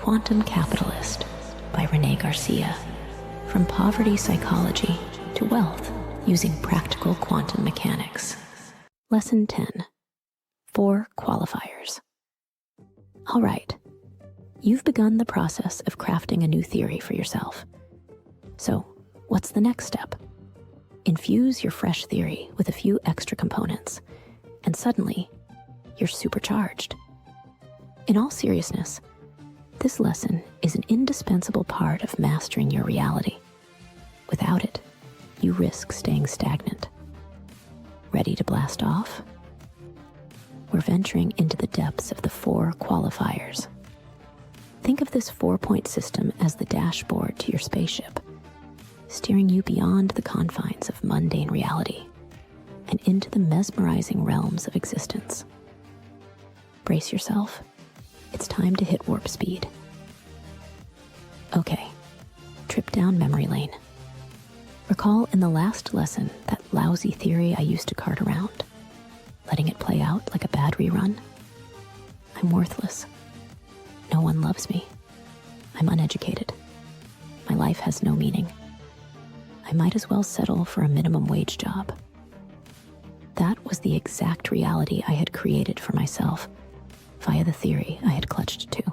Quantum Capitalist by Renee Garcia. From poverty psychology to wealth using practical quantum mechanics. Lesson 10. 4 Qualifiers. All right, you've begun the process of crafting a new theory for yourself. So, what's the next step? Infuse your fresh theory with a few extra components, and suddenly, you're supercharged. In all seriousness, this lesson is an indispensable part of mastering your reality. Without it, you risk staying stagnant. Ready to blast off? We're venturing into the depths of the 4 qualifiers. Think of this 4-point system as the dashboard to your spaceship, steering you beyond the confines of mundane reality and into the mesmerizing realms of existence. Brace yourself. It's time to hit warp speed. Okay, trip down memory lane. Recall in the last lesson that lousy theory I used to cart around, letting it play out like a bad rerun. I'm worthless. No one loves me. I'm uneducated. My life has no meaning. I might as well settle for a minimum wage job. That was the exact reality I had created for myself via the theory I had clutched to.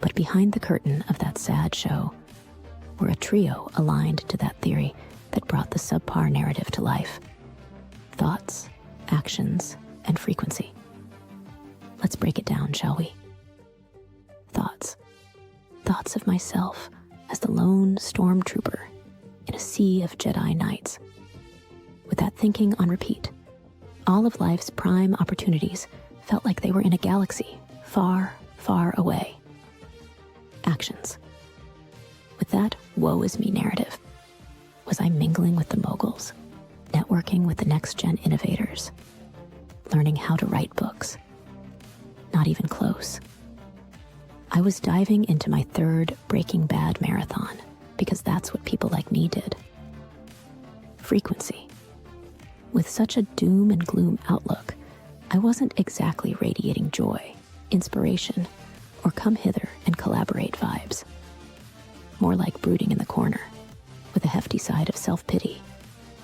But behind the curtain of that sad show were a trio aligned to that theory that brought the subpar narrative to life: thoughts, actions, and frequency. Let's break it down, shall we? Thoughts. Thoughts of myself as the lone stormtrooper in a sea of Jedi Knights. With that thinking on repeat, all of life's prime opportunities felt like they were in a galaxy far, far away. Actions. With that woe is me narrative, was I mingling with the moguls, networking with the next-gen innovators, learning how to write books? Not even close. I was diving into my 3rd Breaking Bad marathon because that's what people like me did. Frequency. With such a doom and gloom outlook, I wasn't exactly radiating joy, inspiration, or come hither and collaborate vibes. More like brooding in the corner, with a hefty side of self-pity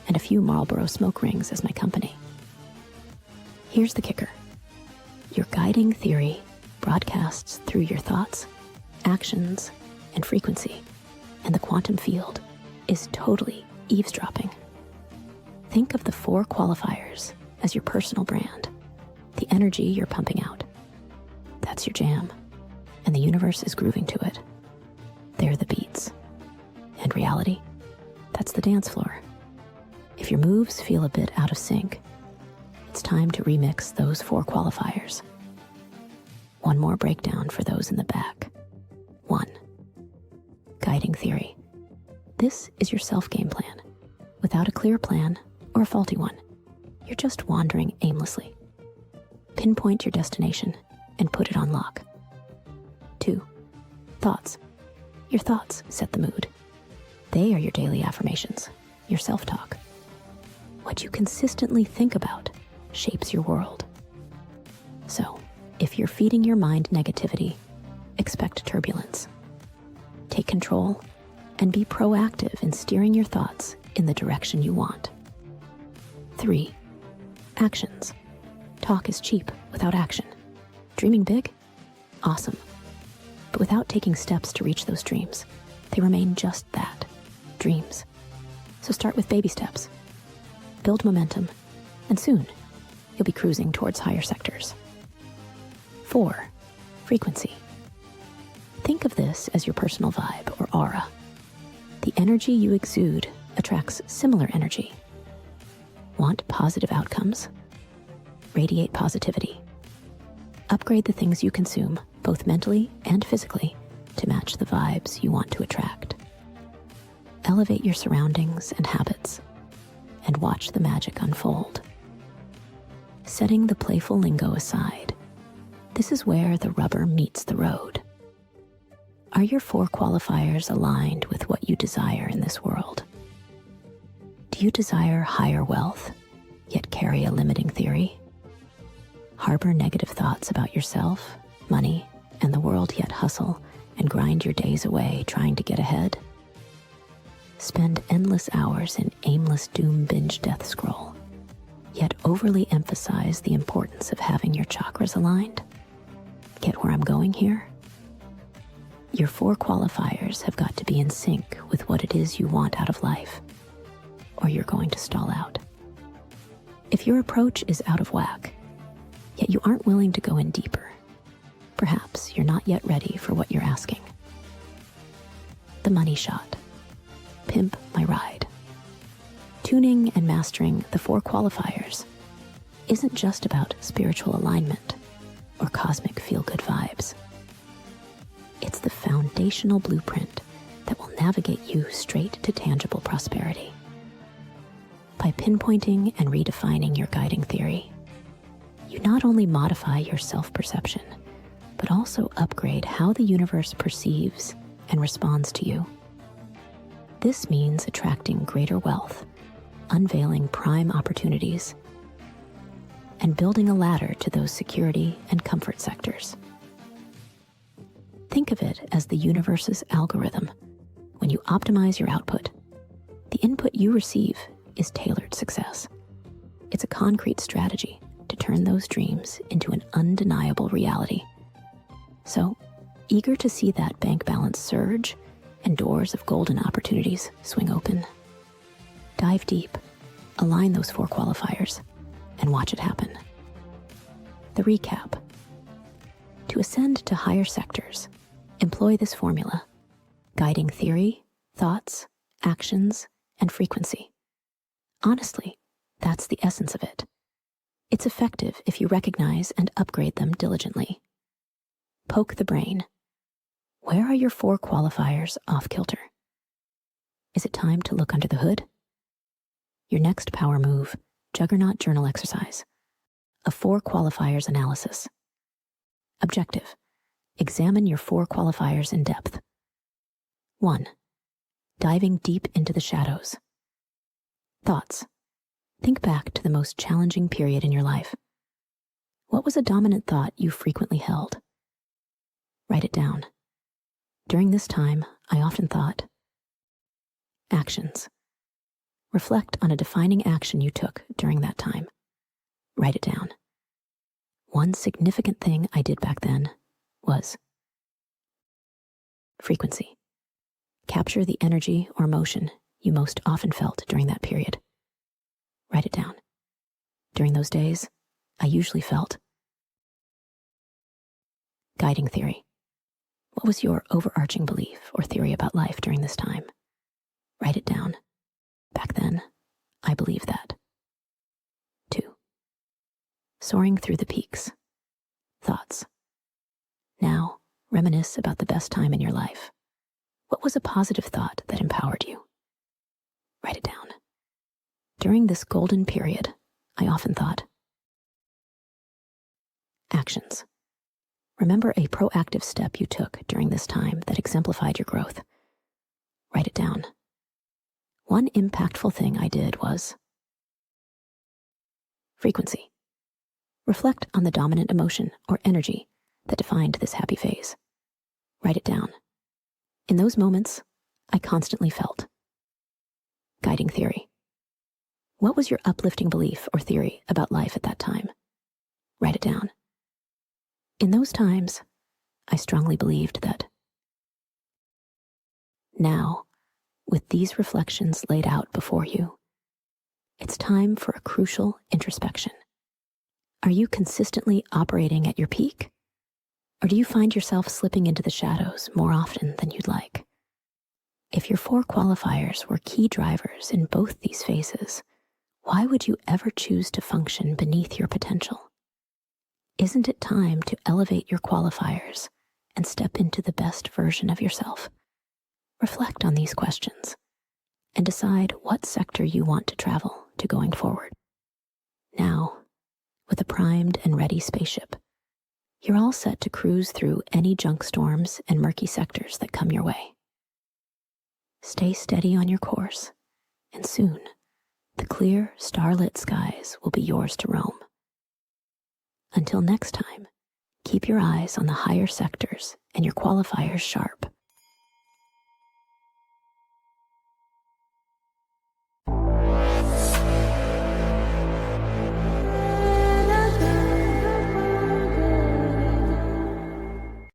and a few Marlboro smoke rings as my company. Here's the kicker. Your guiding theory broadcasts through your thoughts, actions, and frequency, and the quantum field is totally eavesdropping. Think of the 4 qualifiers as your personal brand, the energy you're pumping out. That's your jam, and the universe is grooving to it. They're the beats. And reality, that's the dance floor. If your moves feel a bit out of sync, it's time to remix those 4 qualifiers. One more breakdown for those in the back. 1. Guiding theory. This is your self-game plan. Without a clear plan, or a faulty one, you're just wandering aimlessly. Pinpoint your destination and put it on lock. 2. Thoughts. Your thoughts set the mood. They are your daily affirmations, your self-talk. What you consistently think about shapes your world. So, if you're feeding your mind negativity, expect turbulence. Take control and be proactive in steering your thoughts in the direction you want. 3. Actions. Talk is cheap without action. Dreaming big? Awesome. But without taking steps to reach those dreams, they remain just that, dreams. So start with baby steps. Build momentum, and soon, you'll be cruising towards higher sectors. 4. Frequency. Think of this as your personal vibe or aura. The energy you exude attracts similar energy. Want positive outcomes? Radiate positivity. Upgrade the things you consume, both mentally and physically, to match the vibes you want to attract. Elevate your surroundings and habits, and watch the magic unfold. Setting the playful lingo aside, this is where the rubber meets the road. Are your 4 qualifiers aligned with what you desire in this world? Do you desire higher wealth, yet carry a limiting theory? Harbor negative thoughts about yourself, money, and the world yet hustle and grind your days away trying to get ahead? Spend endless hours in aimless doom binge death scroll, yet overly emphasize the importance of having your chakras aligned? Get where I'm going here? Your 4 qualifiers have got to be in sync with what it is you want out of life, or you're going to stall out. If your approach is out of whack, yet you aren't willing to go in deeper, perhaps you're not yet ready for what you're asking. The money shot. Pimp my ride. Tuning and mastering the 4 qualifiers isn't just about spiritual alignment or cosmic feel-good vibes. It's the foundational blueprint that will navigate you straight to tangible prosperity. By pinpointing and redefining your guiding theory, you not only modify your self-perception, but also upgrade how the universe perceives and responds to you. This means attracting greater wealth, unveiling prime opportunities, and building a ladder to those security and comfort sectors. Think of it as the universe's algorithm. When you optimize your output, the input you receive is tailored success. It's a concrete strategy to turn those dreams into an undeniable reality. So, eager to see that bank balance surge and doors of golden opportunities swing open? Dive deep, align those 4 qualifiers, and watch it happen. The recap. To ascend to higher sectors, employ this formula, guiding theory, thoughts, actions, and frequency. Honestly, that's the essence of it. It's effective if you recognize and upgrade them diligently. Poke the brain. Where are your 4 qualifiers off kilter? Is it time to look under the hood? Your next power move, Juggernaut Journal Exercise. A 4 qualifiers analysis. Objective. Examine your 4 qualifiers in depth. 1. Diving deep into the shadows. Thoughts. Think back to the most challenging period in your life. What was a dominant thought you frequently held? Write it down. During this time, I often thought. Actions. Reflect on a defining action you took during that time. Write it down. One significant thing I did back then was. Frequency. Capture the energy or emotion you most often felt during that period. Write it down. During those days, I usually felt. Guiding theory. What was your overarching belief or theory about life during this time? Write it down. Back then, I believed that. 2. Soaring through the peaks. Thoughts. Now, reminisce about the best time in your life. What was a positive thought that empowered you? Write it down. During this golden period, I often thought. Actions. Remember a proactive step you took during this time that exemplified your growth. Write it down. One impactful thing I did was. Frequency. Reflect on the dominant emotion or energy that defined this happy phase. Write it down. In those moments, I constantly felt. Guiding theory. What was your uplifting belief or theory about life at that time? Write it down. In those times, I strongly believed that. Now, with these reflections laid out before you, it's time for a crucial introspection. Are you consistently operating at your peak? Or do you find yourself slipping into the shadows more often than you'd like? If your 4 qualifiers were key drivers in both these phases, why would you ever choose to function beneath your potential? Isn't it time to elevate your qualifiers and step into the best version of yourself? Reflect on these questions and decide what sector you want to travel to going forward. Now, with a primed and ready spaceship, you're all set to cruise through any junk storms and murky sectors that come your way. Stay steady on your course, and soon, the clear, starlit skies will be yours to roam. Until next time, Keep your eyes on the higher sectors and your qualifiers sharp.